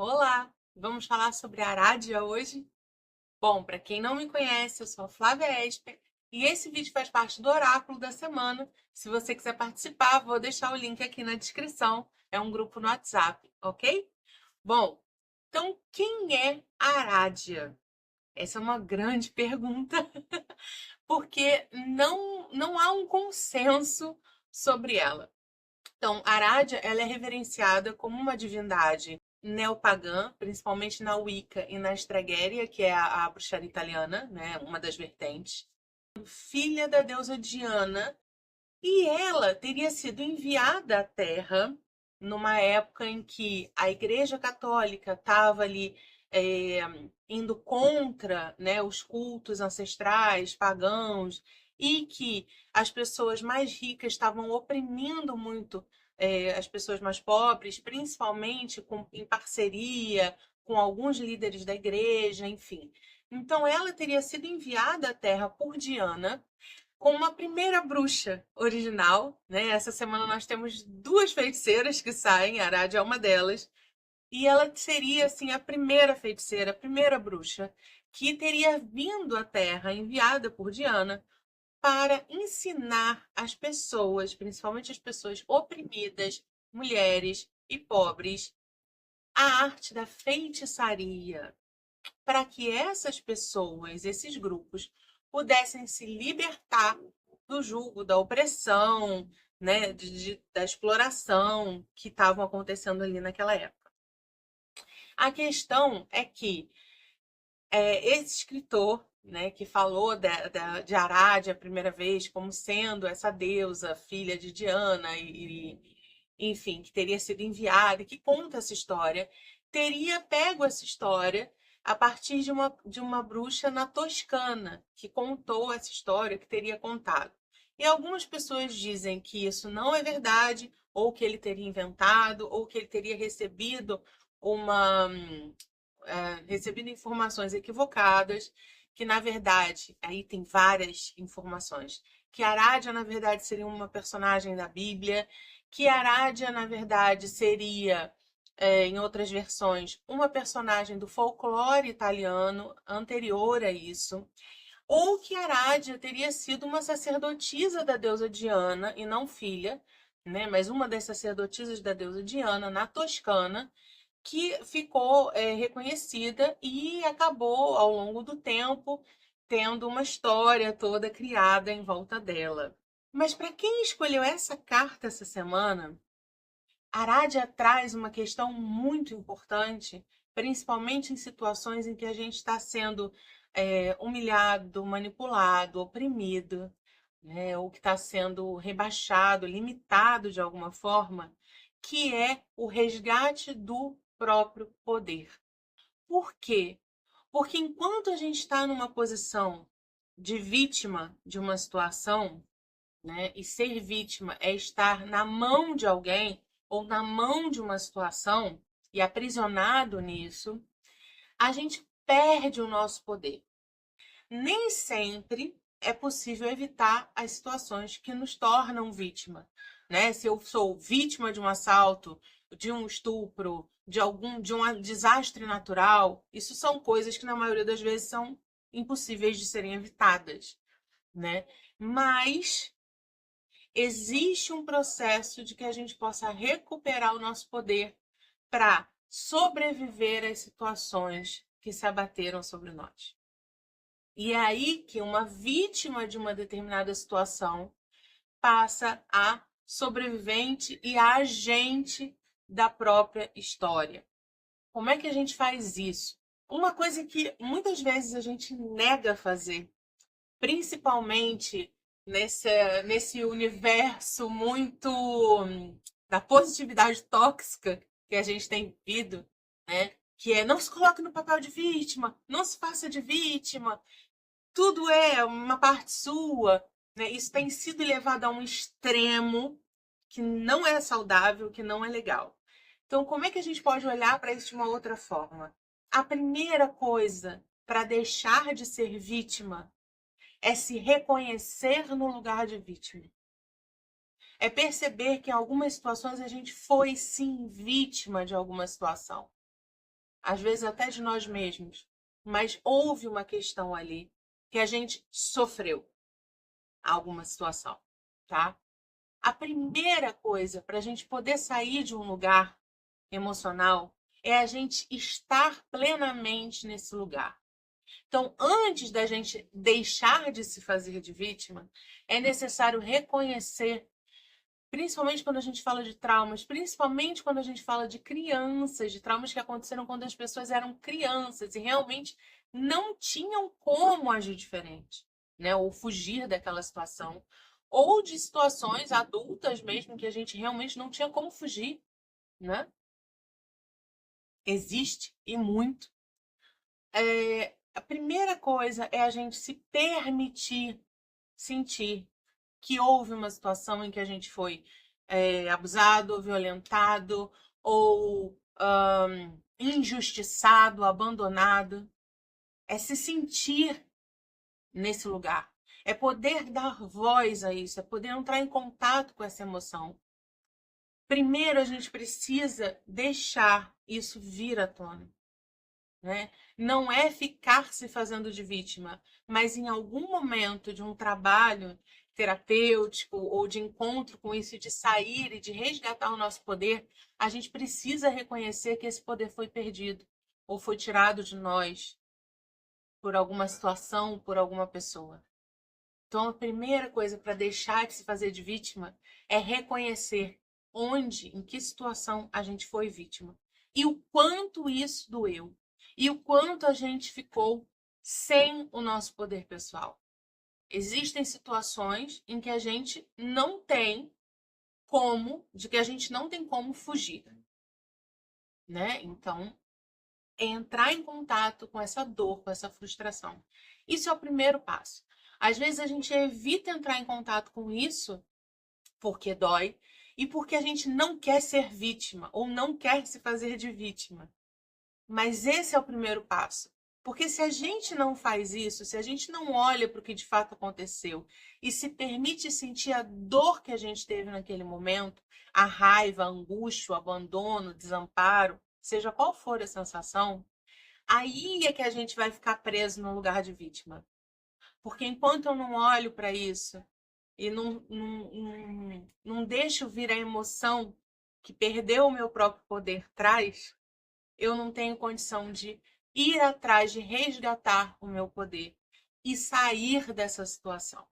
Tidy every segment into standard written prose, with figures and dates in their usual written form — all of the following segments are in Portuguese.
Olá, vamos falar sobre Arádia hoje? Bom, para quem não me conhece, eu sou a Flávia Esper e esse vídeo faz parte do Oráculo da Semana. Se você quiser participar, vou deixar o link aqui na descrição. É um grupo no WhatsApp, ok? Bom, então quem é Arádia? Essa é uma grande pergunta, porque não há um consenso sobre ela. Então, Arádia, ela é reverenciada como uma divindade neopagã, principalmente na Wicca e na Stregheria, que é a bruxaria italiana, né, uma das vertentes. Filha da deusa Diana, e ela teria sido enviada à Terra numa época em que a Igreja Católica estava ali é, indo contra, né, os cultos ancestrais, pagãos, e que as pessoas mais ricas estavam oprimindo muito as pessoas mais pobres, principalmente em parceria com alguns líderes da igreja, enfim. Então ela teria sido enviada à Terra por Diana com uma primeira bruxa original, né? Essa semana nós temos duas feiticeiras que saem, a Arad é uma delas, e ela seria assim a primeira feiticeira, a primeira bruxa que teria vindo à Terra, enviada por Diana, para ensinar as pessoas, principalmente as pessoas oprimidas, mulheres e pobres, a arte da feitiçaria, para que essas pessoas, esses grupos, pudessem se libertar do jugo, da opressão, né, da exploração que estavam acontecendo ali naquela época. A questão é que esse escritor, né, que falou de Arade a primeira vez como sendo essa deusa, filha de Diana, enfim, que teria sido enviada, e que conta essa história, teria pego essa história a partir de uma bruxa na Toscana, que contou essa história, que teria contado. E algumas pessoas dizem que isso não é verdade, ou que ele teria inventado, ou que ele teria uma recebido informações equivocadas, que na verdade, aí tem várias informações, que Arádia na verdade seria uma personagem da Bíblia, que Arádia na verdade seria, em outras versões, uma personagem do folclore italiano anterior a isso, ou que Arádia teria sido uma sacerdotisa da deusa Diana e não filha, né, mas uma das sacerdotisas da deusa Diana na Toscana, que ficou reconhecida e acabou, ao longo do tempo, tendo uma história toda criada em volta dela. Mas para quem escolheu essa carta essa semana, Aradia traz uma questão muito importante, principalmente em situações em que a gente está sendo humilhado, manipulado, oprimido, né, ou que está sendo rebaixado, limitado de alguma forma, que é o resgate do próprio poder. Por quê? Porque enquanto a gente está numa posição de vítima de uma situação, né, e ser vítima é estar na mão de alguém ou na mão de uma situação e aprisionado nisso, a gente perde o nosso poder. Nem sempre é possível evitar as situações que nos tornam vítima, né? Se eu sou vítima de um assalto, de um estupro, de um desastre natural, isso são coisas que na maioria das vezes são impossíveis de serem evitadas, né? Mas existe um processo de que a gente possa recuperar o nosso poder para sobreviver às situações que se abateram sobre nós. E é aí que uma vítima de uma determinada situação passa a sobrevivente e a agente da própria história. Como é que a gente faz isso? Uma coisa que muitas vezes a gente nega fazer, principalmente nesse universo muito da positividade tóxica que a gente tem vivido, né? Que é não se coloque no papel de vítima, não se faça de vítima, tudo é uma parte sua, né? Isso tem sido levado a um extremo que não é saudável, que não é legal. Então, como é que a gente pode olhar para isso de uma outra forma? A primeira coisa para deixar de ser vítima é se reconhecer no lugar de vítima. É perceber que em algumas situações a gente foi sim vítima de alguma situação. às vezes até de nós mesmos, mas houve uma questão ali que a gente sofreu alguma situação, tá? A primeira coisa para a gente poder sair de um lugar emocional é a gente estar plenamente nesse lugar. Então, antes da gente deixar de se fazer de vítima, é necessário reconhecer, principalmente quando a gente fala de traumas, principalmente quando a gente fala de crianças, de traumas que aconteceram quando as pessoas eram crianças e realmente não tinham como agir diferente, né? Ou fugir daquela situação, ou de situações adultas mesmo que a gente realmente não tinha como fugir, né? Existe e muito. A primeira coisa é a gente se permitir sentir que houve uma situação em que a gente foi abusado, violentado ou injustiçado, abandonado. É se sentir nesse lugar. É poder dar voz a isso, é poder entrar em contato com essa emoção. Primeiro, a gente precisa deixar isso vir à tona, né? Não é ficar se fazendo de vítima, mas em algum momento de um trabalho terapêutico ou de encontro com isso, de sair e de resgatar o nosso poder, a gente precisa reconhecer que esse poder foi perdido ou foi tirado de nós por alguma situação, por alguma pessoa. Então, a primeira coisa para deixar de se fazer de vítima é reconhecer onde, em que situação a gente foi vítima e o quanto isso doeu e o quanto a gente ficou sem o nosso poder pessoal. Existem situações em que a gente não tem de que a gente não tem como fugir, né? Então, é entrar em contato com essa dor, com essa frustração. Isso é o primeiro passo. Às vezes a gente evita entrar em contato com isso porque dói e porque a gente não quer ser vítima ou não quer se fazer de vítima. Mas esse é o primeiro passo. Porque se a gente não faz isso, se a gente não olha para o que de fato aconteceu e se permite sentir a dor que a gente teve naquele momento, a raiva, a angústia, o abandono, o desamparo, seja qual for a sensação, aí é que a gente vai ficar preso no lugar de vítima. Porque enquanto eu não olho para isso e não deixo vir a emoção que perdeu o meu próprio poder traz, eu não tenho condição de ir atrás de resgatar o meu poder e sair dessa situação.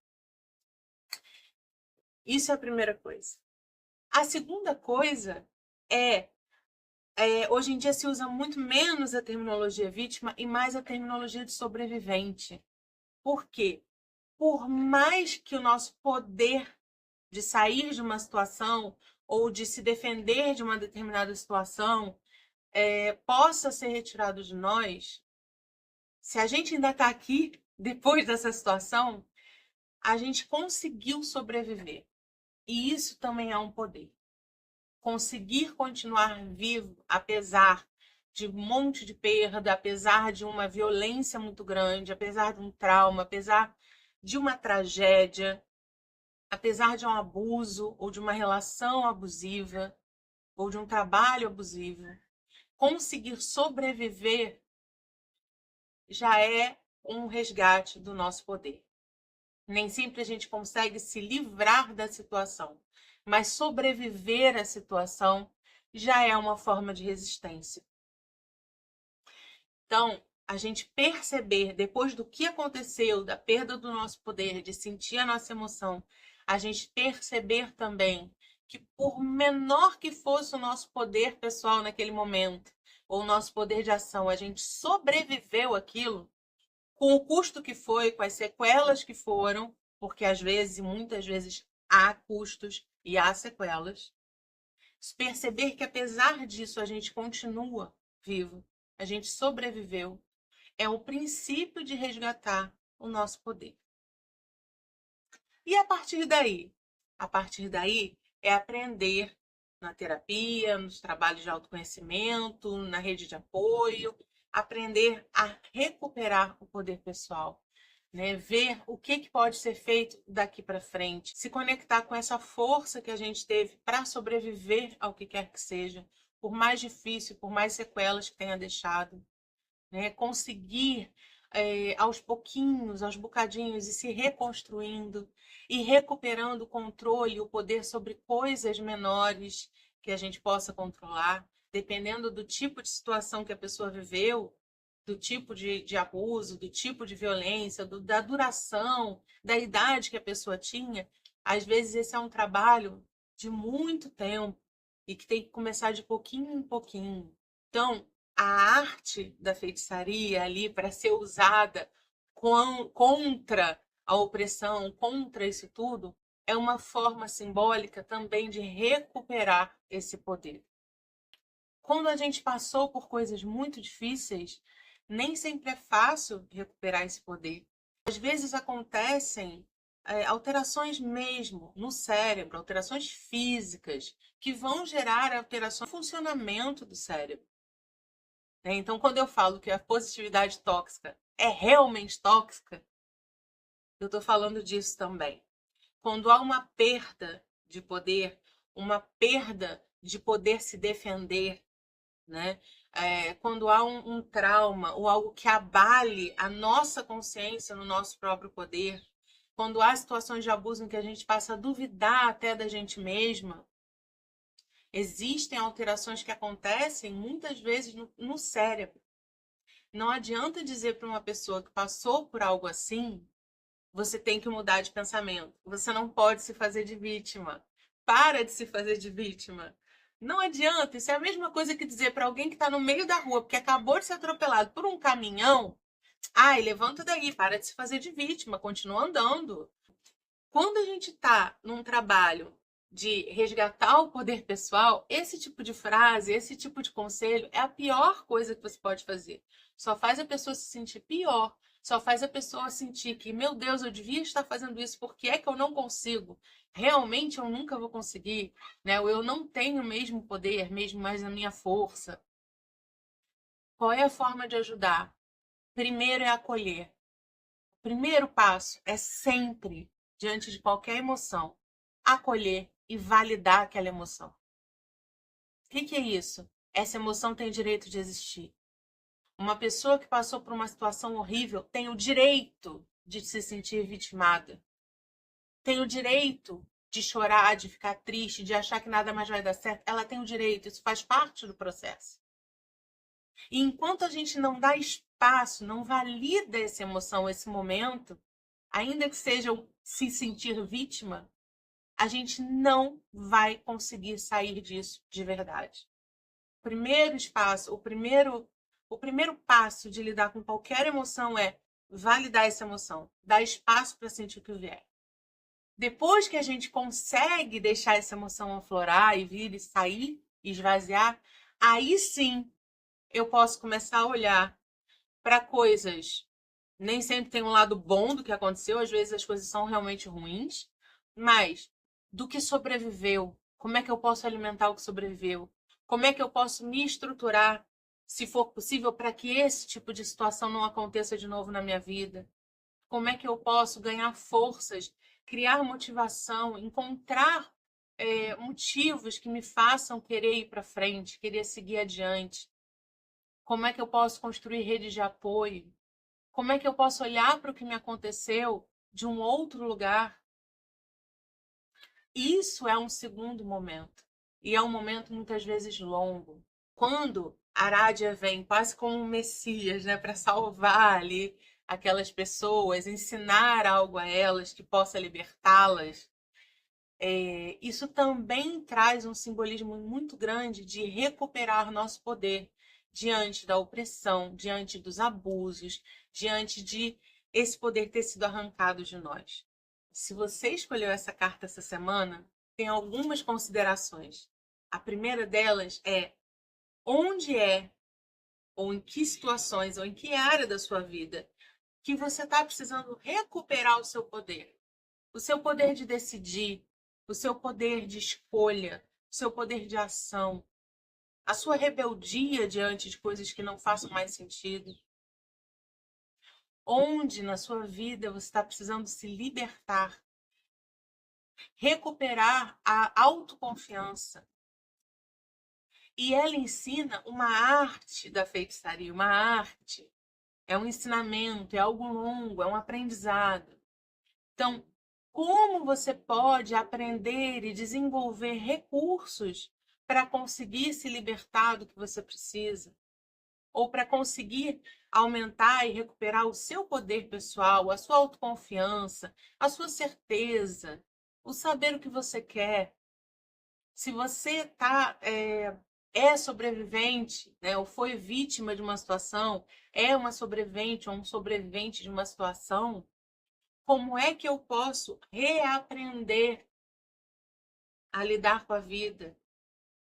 Isso é a primeira coisa. A segunda coisa hoje em dia se usa muito menos a terminologia vítima e mais a terminologia de sobrevivente. Por quê? Por mais que o nosso poder de sair de uma situação ou de se defender de uma determinada situação possa ser retirado de nós, se a gente ainda está aqui depois dessa situação, a gente conseguiu sobreviver. E isso também é um poder. Conseguir continuar vivo, apesar de um monte de perda, apesar de uma violência muito grande, apesar de um trauma, apesar de uma tragédia, apesar de um abuso ou de uma relação abusiva ou de um trabalho abusivo, conseguir sobreviver já é um resgate do nosso poder. Nem sempre a gente consegue se livrar da situação, mas sobreviver à situação já é uma forma de resistência. Então, a gente perceber, depois do que aconteceu, da perda do nosso poder, de sentir a nossa emoção, a gente perceber também que, por menor que fosse o nosso poder pessoal naquele momento, ou o nosso poder de ação, a gente sobreviveu àquilo, com o custo que foi, com as sequelas que foram, porque às vezes, muitas vezes, há custos e há sequelas. Perceber que, apesar disso, a gente continua vivo, a gente sobreviveu, é o princípio de resgatar o nosso poder. E a partir daí? A partir daí é aprender na terapia, nos trabalhos de autoconhecimento, na rede de apoio, aprender a recuperar o poder pessoal, né? Ver o que pode ser feito daqui para frente, se conectar com essa força que a gente teve para sobreviver ao que quer que seja, por mais difícil, por mais sequelas que tenha deixado, né? Conseguir aos pouquinhos, aos bocadinhos, e se reconstruindo e recuperando o controle, o poder sobre coisas menores que a gente possa controlar, dependendo do tipo de situação que a pessoa viveu, do tipo de abuso, do tipo de violência, da duração, da idade que a pessoa tinha. Às vezes esse é um trabalho de muito tempo e que tem que começar de pouquinho em pouquinho. Então, a arte da feitiçaria ali para ser usada contra a opressão, contra isso tudo, é uma forma simbólica também de recuperar esse poder. Quando a gente passou por coisas muito difíceis, nem sempre é fácil recuperar esse poder. Às vezes acontecem alterações mesmo no cérebro, alterações físicas, que vão gerar alterações no funcionamento do cérebro. Então, quando eu falo que a positividade tóxica é realmente tóxica, eu estou falando disso também. Quando há uma perda de poder, uma perda de poder se defender, né? Quando há um trauma ou algo que abale a nossa consciência no nosso próprio poder, quando há situações de abuso em que a gente passa a duvidar até da gente mesma, existem alterações que acontecem muitas vezes no cérebro. Não adianta dizer para uma pessoa que passou por algo assim, você tem que mudar de pensamento. Você não pode se fazer de vítima. Para de se fazer de vítima. Não adianta. Isso é a mesma coisa que dizer para alguém que está no meio da rua, porque acabou de ser atropelado por um caminhão, ai, levanta daí, para de se fazer de vítima, continua andando. Quando a gente está num trabalho de resgatar o poder pessoal, esse tipo de frase, esse tipo de conselho é a pior coisa que você pode fazer. Só faz a pessoa se sentir pior, só faz a pessoa sentir que, meu Deus, eu devia estar fazendo isso, por que é que eu não consigo? Realmente eu nunca vou conseguir, né? Ou eu não tenho o mesmo poder, mesmo mais a minha força. Qual é a forma de ajudar? Primeiro é acolher. O primeiro passo é sempre, diante de qualquer emoção, acolher e validar aquela emoção. O que é isso? Essa emoção tem direito de existir. Uma pessoa que passou por uma situação horrível tem o direito de se sentir vitimada. Tem o direito de chorar, de ficar triste, de achar que nada mais vai dar certo. Ela tem o direito, isso faz parte do processo. E enquanto a gente não dá espaço, não valida essa emoção, esse momento, ainda que seja se sentir vítima, a gente não vai conseguir sair disso de verdade. O primeiro espaço, o primeiro passo de lidar com qualquer emoção é validar essa emoção, dar espaço para sentir o que vier. Depois que a gente consegue deixar essa emoção aflorar e vir e sair, esvaziar, aí sim eu posso começar a olhar para coisas. Nem sempre tem um lado bom do que aconteceu, às vezes as coisas são realmente ruins, mas do que sobreviveu, como é que eu posso alimentar o que sobreviveu? Como é que eu posso me estruturar, se for possível, para que esse tipo de situação não aconteça de novo na minha vida? Como é que eu posso ganhar forças, criar motivação, encontrar motivos que me façam querer ir para frente, querer seguir adiante? Como é que eu posso construir redes de apoio? Como é que eu posso olhar para o que me aconteceu de um outro lugar? Isso é um segundo momento. E é um momento muitas vezes longo. Quando Aradia vem quase como um messias, né, para salvar ali aquelas pessoas, ensinar algo a elas que possa libertá-las, isso também traz um simbolismo muito grande de recuperar nosso poder diante da opressão, diante dos abusos, diante de esse poder ter sido arrancado de nós. Se você escolheu essa carta essa semana, tem algumas considerações. A primeira delas é onde é, ou em que situações, ou em que área da sua vida que você está precisando recuperar o seu poder. O seu poder de decidir, o seu poder de escolha, o seu poder de ação, a sua rebeldia diante de coisas que não façam mais sentido. Onde na sua vida você está precisando se libertar, recuperar a autoconfiança E ela ensina uma arte da feitiçaria, uma arte. É um ensinamento, é algo longo, é um aprendizado. Então, como você pode aprender e desenvolver recursos para conseguir se libertar do que você precisa? Ou para conseguir aumentar e recuperar o seu poder pessoal, a sua autoconfiança, a sua certeza, o saber o que você quer. Se você é sobrevivente, né, ou foi vítima de uma situação, é uma sobrevivente ou um sobrevivente de uma situação, como é que eu posso reaprender a lidar com a vida?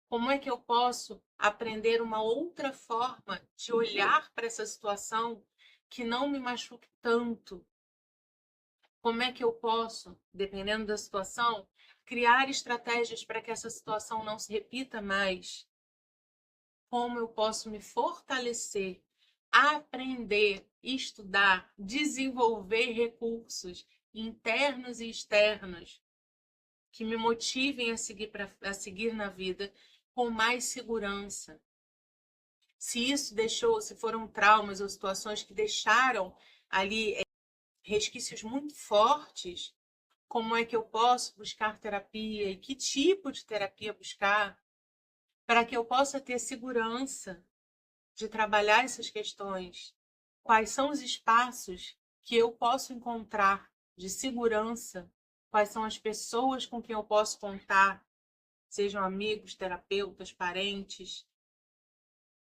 Como é que eu posso aprender uma outra forma de olhar para essa situação que não me machuque tanto? Como é que eu posso, dependendo da situação, criar estratégias para que essa situação não se repita mais? Como eu posso me fortalecer, aprender, estudar, desenvolver recursos internos e externos que me motivem a seguir na vida com mais segurança? Se foram traumas ou situações que deixaram ali resquícios muito fortes, como é que eu posso buscar terapia e que tipo de terapia buscar para que eu possa ter segurança de trabalhar essas questões? Quais são os espaços que eu posso encontrar de segurança? Quais são as pessoas com quem eu posso contar, sejam amigos, terapeutas, parentes,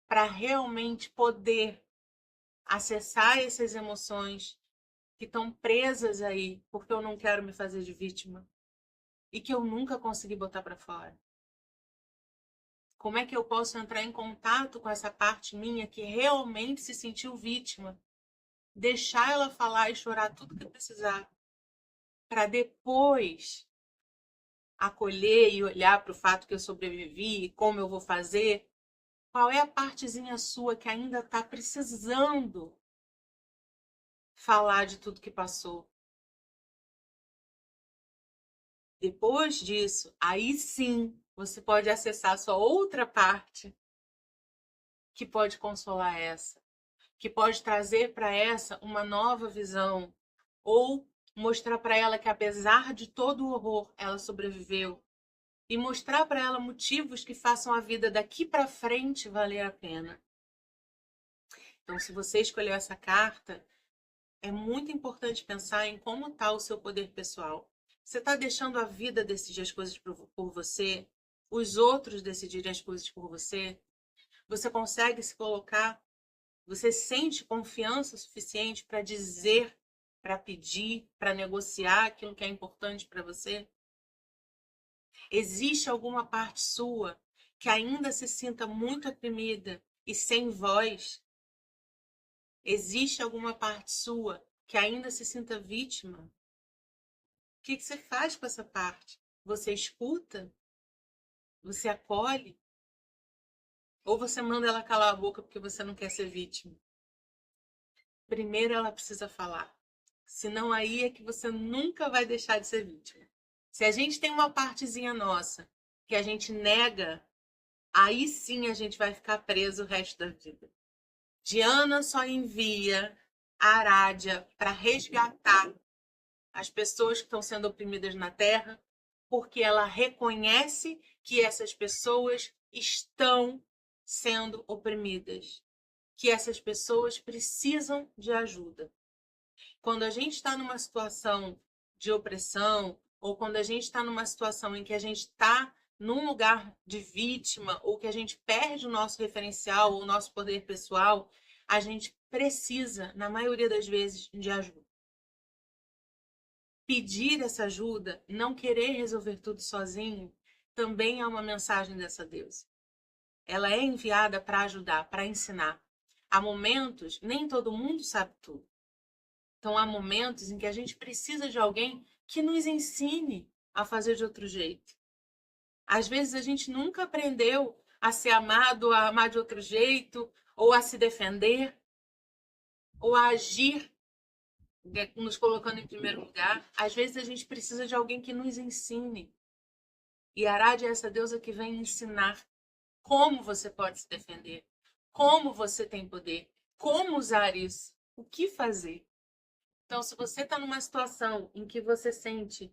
para realmente poder acessar essas emoções que estão presas aí, porque eu não quero me fazer de vítima e que eu nunca consegui botar para fora? Como é que eu posso entrar em contato com essa parte minha que realmente se sentiu vítima? Deixar ela falar e chorar tudo que precisar, para depois acolher e olhar para o fato que eu sobrevivi e como eu vou fazer. Qual é a partezinha sua que ainda está precisando falar de tudo que passou? Depois disso, aí sim você pode acessar a sua outra parte que pode consolar essa, que pode trazer para essa uma nova visão, ou mostrar para ela que apesar de todo o horror, ela sobreviveu, e mostrar para ela motivos que façam a vida daqui para frente valer a pena. Então, se você escolheu essa carta, é muito importante pensar em como está o seu poder pessoal. Você está deixando a vida decidir as coisas por você? Os outros decidirem as coisas por você? Você consegue se colocar? Você sente confiança suficiente para dizer, para pedir, para negociar aquilo que é importante para você? Existe alguma parte sua que ainda se sinta muito oprimida e sem voz? Existe alguma parte sua que ainda se sinta vítima? O que você faz com essa parte? Você escuta? Você acolhe? Ou você manda ela calar a boca porque você não quer ser vítima? Primeiro ela precisa falar. Senão aí é que você nunca vai deixar de ser vítima. Se a gente tem uma partezinha nossa que a gente nega, aí sim a gente vai ficar preso o resto da vida. Diana só envia a Arádia para resgatar as pessoas que estão sendo oprimidas na Terra, porque ela reconhece que essas pessoas estão sendo oprimidas, que essas pessoas precisam de ajuda. Quando a gente está numa situação de opressão, ou quando a gente está numa situação em que a gente está num lugar de vítima, ou que a gente perde o nosso referencial, ou o nosso poder pessoal, a gente precisa, na maioria das vezes, de ajuda. Pedir essa ajuda, não querer resolver tudo sozinho, também é uma mensagem dessa deusa. Ela é enviada para ajudar, para ensinar. Há momentos, nem todo mundo sabe tudo. Então, há momentos em que a gente precisa de alguém que nos ensine a fazer de outro jeito. Às vezes, a gente nunca aprendeu a ser amado, a amar de outro jeito, ou a se defender, ou a agir nos colocando em primeiro lugar. Às vezes, a gente precisa de alguém que nos ensine. E Arad é essa deusa que vem ensinar. como você pode se defender, como você tem poder, como usar isso, o que fazer. Então, se você está numa situação em que você sente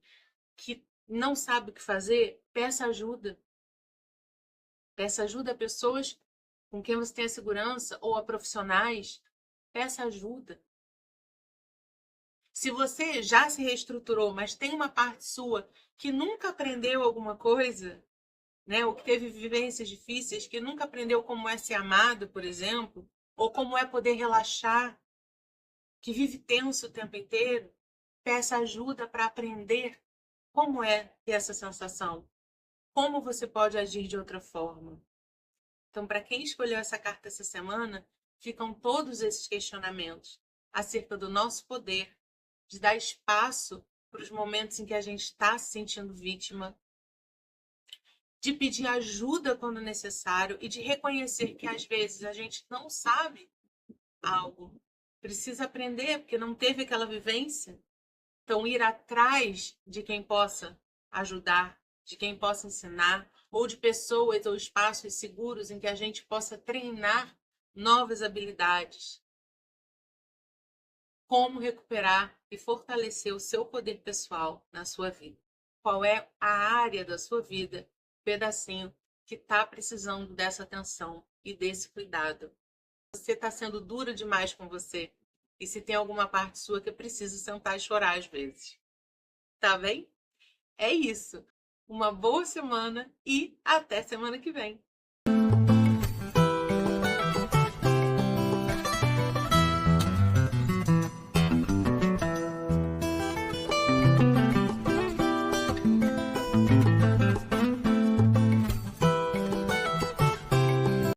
que não sabe o que fazer, peça ajuda. Peça ajuda a pessoas com quem você tenha segurança ou a profissionais. Peça ajuda. Se você já se reestruturou, mas tem uma parte sua que nunca aprendeu alguma coisa, né, ou que teve vivências difíceis, que nunca aprendeu como é ser amado, por exemplo, ou como é poder relaxar, que vive tenso o tempo inteiro, peça ajuda para aprender como é ter essa sensação. Como você pode agir de outra forma? Então, para quem escolheu essa carta essa semana, ficam todos esses questionamentos acerca do nosso poder, de dar espaço para os momentos em que a gente está se sentindo vítima, de pedir ajuda quando necessário e de reconhecer que às vezes a gente não sabe algo, precisa aprender porque não teve aquela vivência. Então, ir atrás de quem possa ajudar, de quem possa ensinar, ou de pessoas ou espaços seguros em que a gente possa treinar novas habilidades. Como recuperar e fortalecer o seu poder pessoal na sua vida. Qual é a área da sua vida, pedacinho, que está precisando dessa atenção e desse cuidado. Você está sendo dura demais com você. E se tem alguma parte sua que precisa sentar e chorar às vezes. Tá bem? É isso. Uma boa semana e até semana que vem.